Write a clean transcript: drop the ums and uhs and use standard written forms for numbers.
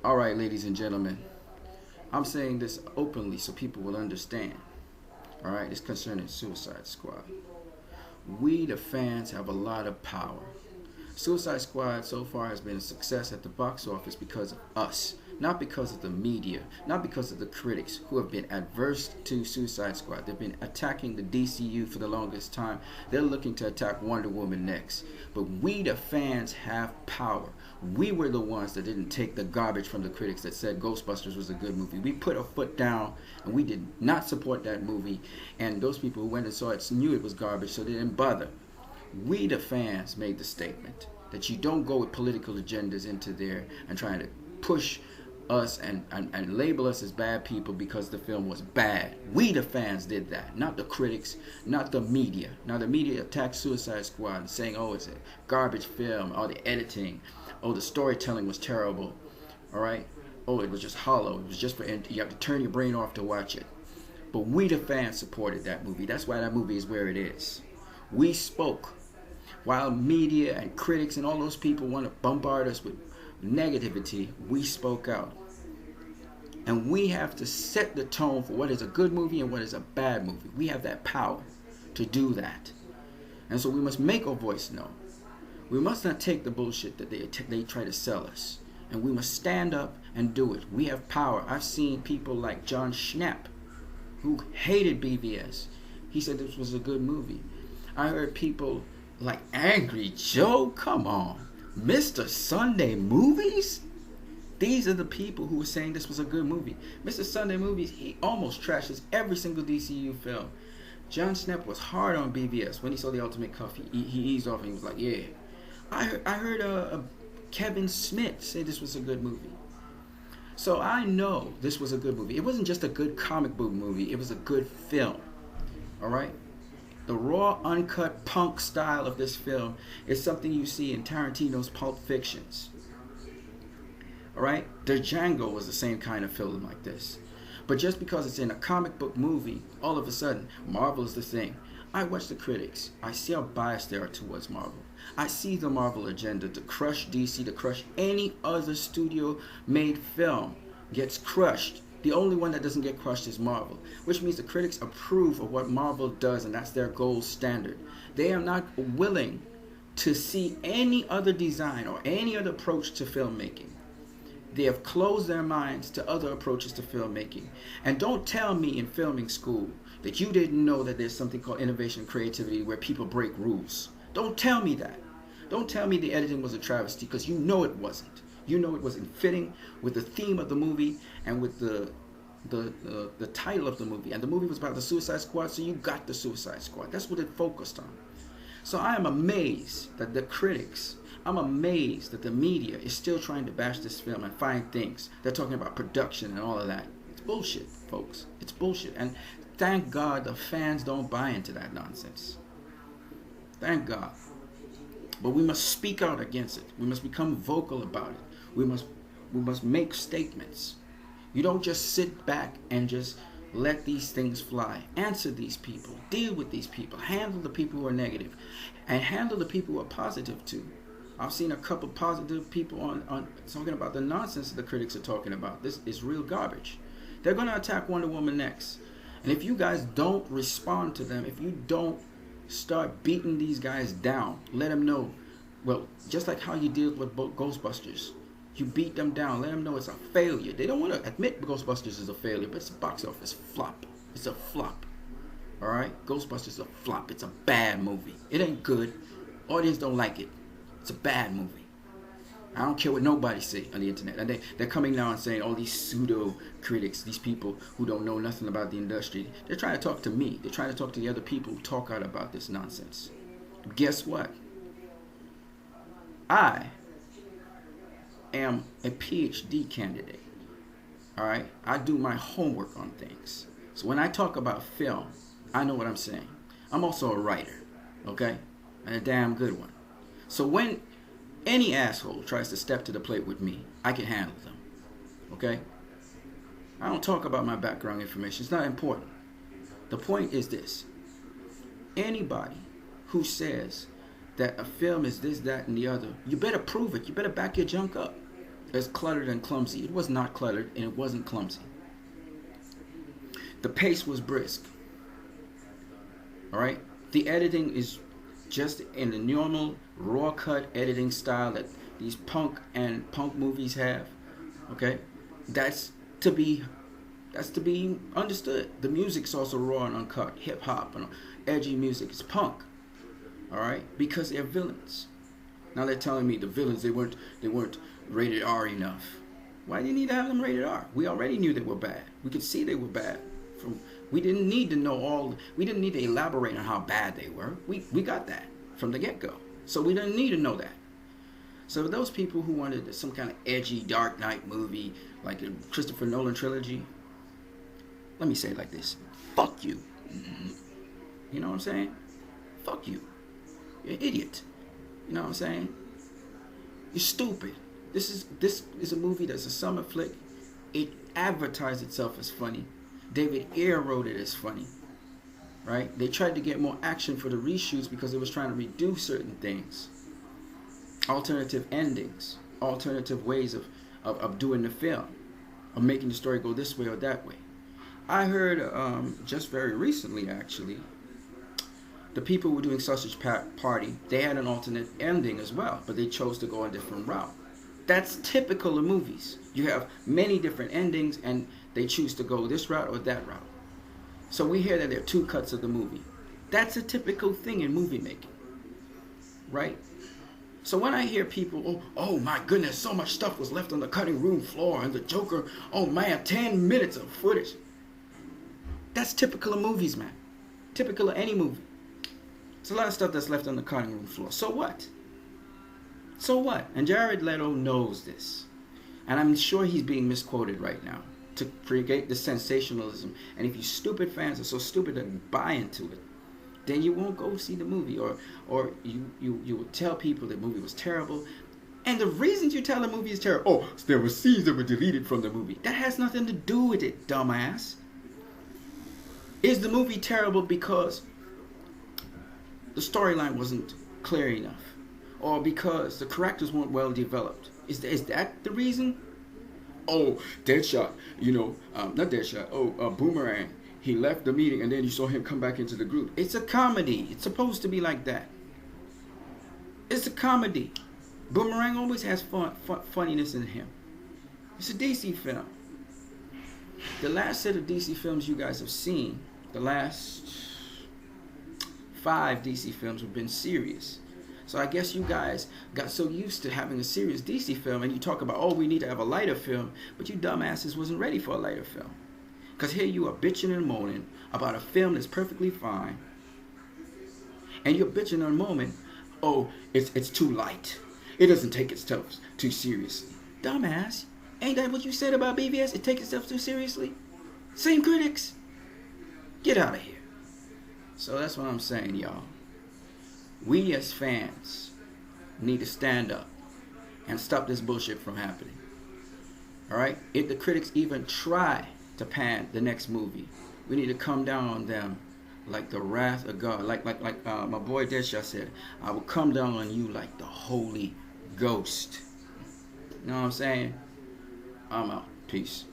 All right, ladies and gentlemen, I'm saying this openly so people will understand. All right, it's concerning Suicide Squad. We, the fans, have a lot of power. Suicide Squad so far has been a success at the box office because of us, not because of the media, not because of the critics who have been adverse to Suicide Squad. They've been attacking the DCU for the longest time. They're looking to attack Wonder Woman next. But we, the fans, have power. We were the ones that didn't take the garbage from the critics that said Ghostbusters was a good movie. We put our foot down and we did not support that movie. And those people who went and saw it knew it was garbage, so they didn't bother. We, the fans, made the statement that you don't go with political agendas into there and trying to push us and label us as bad people because the film was bad. We, the fans, did that, not the critics, not the media. Now, the media attacked Suicide Squad and saying, oh, it's a garbage film, all the editing, oh, the storytelling was terrible, all right? Oh, it was just hollow. It was just for, you have to turn your brain off to watch it. But we, the fans, supported that movie. That's why that movie is where it is. We spoke. While media and critics and all those people want to bombard us with negativity, we spoke out. And we have to set the tone for what is a good movie and what is a bad movie. We have that power to do that. And so we must make our voice known. We must not take the bullshit that they try to sell us. And we must stand up and do it. We have power. I've seen people like John Schnapp, who hated BVS. He said this was a good movie. I heard people like Angry Joe, come on. Mr. Sunday Movies? These are the people who were saying this was a good movie. Mr. Sunday Movies, he almost trashes every single DCU film. John Schnapp was hard on BVS. When he saw The Ultimate Cuff, he eased off and he was like, yeah. I heard Kevin Smith say this was a good movie. So I know this was a good movie. It wasn't just a good comic book movie. It was a good film. All right? The raw, uncut punk style of this film is something you see in Tarantino's Pulp Fictions. Alright? The Django was the same kind of film like this. But just because it's in a comic book movie, all of a sudden, Marvel is the thing. I watch the critics. I see how biased they are towards Marvel. I see the Marvel agenda to crush DC, to crush any other studio-made film gets crushed. The only one that doesn't get crushed is Marvel, which means the critics approve of what Marvel does, and that's their gold standard. They are not willing to see any other design or any other approach to filmmaking. They have closed their minds to other approaches to filmmaking. And don't tell me in filming school that you didn't know that there's something called innovation and creativity where people break rules. Don't tell me that. Don't tell me the editing was a travesty, because you know it wasn't. You know it wasn't fitting with the theme of the movie and with the title of the movie. And the movie was about the Suicide Squad, so you got the Suicide Squad. That's what it focused on. So I am amazed that the critics, I'm amazed that the media is still trying to bash this film and find things. They're talking about production and all of that. It's bullshit, folks. It's bullshit. And thank God the fans don't buy into that nonsense. Thank God. But we must speak out against it. We must become vocal about it. We must make statements. You don't just sit back and just let these things fly. Answer these people. Deal with these people. Handle the people who are negative. And handle the people who are positive too. I've seen a couple positive people on talking about the nonsense the critics are talking about. This is real garbage. They're going to attack Wonder Woman next. And if you guys don't respond to them, if you don't start beating these guys down, let them know. Well, just like how you deal with Ghostbusters. You beat them down. Let them know it's a failure. They don't want to admit Ghostbusters is a failure, but it's a box office flop. It's a flop. All right? Ghostbusters is a flop. It's a bad movie. It ain't good. Audience don't like it. It's a bad movie. I don't care what nobody say on the internet. And they're coming now and saying all these pseudo critics, these people who don't know nothing about the industry, they're trying to talk to me. They're trying to talk to the other people who talk out about this nonsense. Guess what? I am a PhD candidate. All right? I do my homework on things. So when I talk about film, I know what I'm saying. I'm also a writer, okay? And a damn good one. So when any asshole tries to step to the plate with me, I can handle them, okay? I don't talk about my background information. It's not important. The point is this. Anybody who says that a film is this, that, and the other, you better prove it. You better back your junk up. as cluttered and clumsy. It was not cluttered and it wasn't clumsy. The pace was brisk. All right. The editing is just in the normal raw cut editing style that these punk movies have. Okay, that's to be understood. The music's also raw and uncut, hip hop and edgy music. It's punk. All right, because they're villains. Now they're telling me the villains they weren't rated R enough. Why do you need to have them rated R? We already knew they were bad. We could see they were bad. We didn't need to know all. We didn't need to elaborate on how bad they were. We got that from the get go. So we didn't need to know that. So those people who wanted some kind of edgy Dark Knight movie like the Christopher Nolan trilogy, let me say it like this: fuck you. You know what I'm saying? Fuck you. You're an idiot. You know what I'm saying? You're stupid. This is a movie that's a summer flick. It advertised itself as funny. David Ayer wrote it as funny. Right? They tried to get more action for the reshoots because they was trying to redo certain things. Alternative endings. Alternative ways of doing the film. Of making the story go this way or that way. I heard just very recently actually, the people who were doing Sausage Party, they had an alternate ending as well, but they chose to go a different route. That's typical of movies. You have many different endings and they choose to go this route or that route. So we hear that there are two cuts of the movie. That's a typical thing in movie making. Right? So when I hear people, oh my goodness, so much stuff was left on the cutting room floor and the Joker, oh man, 10 minutes of footage. That's typical of movies, man. Typical of any movie. There's a lot of stuff that's left on the cutting room floor. So what? So what? And Jared Leto knows this. And I'm sure he's being misquoted right now to create the sensationalism. And if you stupid fans are so stupid to buy into it, then you won't go see the movie. Or you will tell people the movie was terrible. And the reasons you tell the movie is terrible, oh, there were scenes that were deleted from the movie. That has nothing to do with it, dumbass. Is the movie terrible because the storyline wasn't clear enough? Or because the characters weren't well developed? Is that the reason? Oh, Deadshot, not Deadshot, Boomerang. He left the meeting and then you saw him come back into the group. It's a comedy. It's supposed to be like that. It's a comedy. Boomerang always has funniness in him. It's a DC film. The last set of DC films you guys have seen, the last 5 DC films have been serious. So I guess you guys got so used to having a serious DC film and you talk about, oh, we need to have a lighter film, but you dumbasses wasn't ready for a lighter film. Because here you are bitching and moaning about a film that's perfectly fine. And you're bitching and moaning, oh, it's too light. It doesn't take itself too seriously. Dumbass, ain't that what you said about BVS? It takes itself too seriously? Same critics. Get out of here. So that's what I'm saying, y'all. We as fans need to stand up and stop this bullshit from happening. Alright? If the critics even try to pan the next movie, we need to come down on them like the wrath of God. Like my boy Deadshot said, I will come down on you like the Holy Ghost. You know what I'm saying? I'm out. Peace.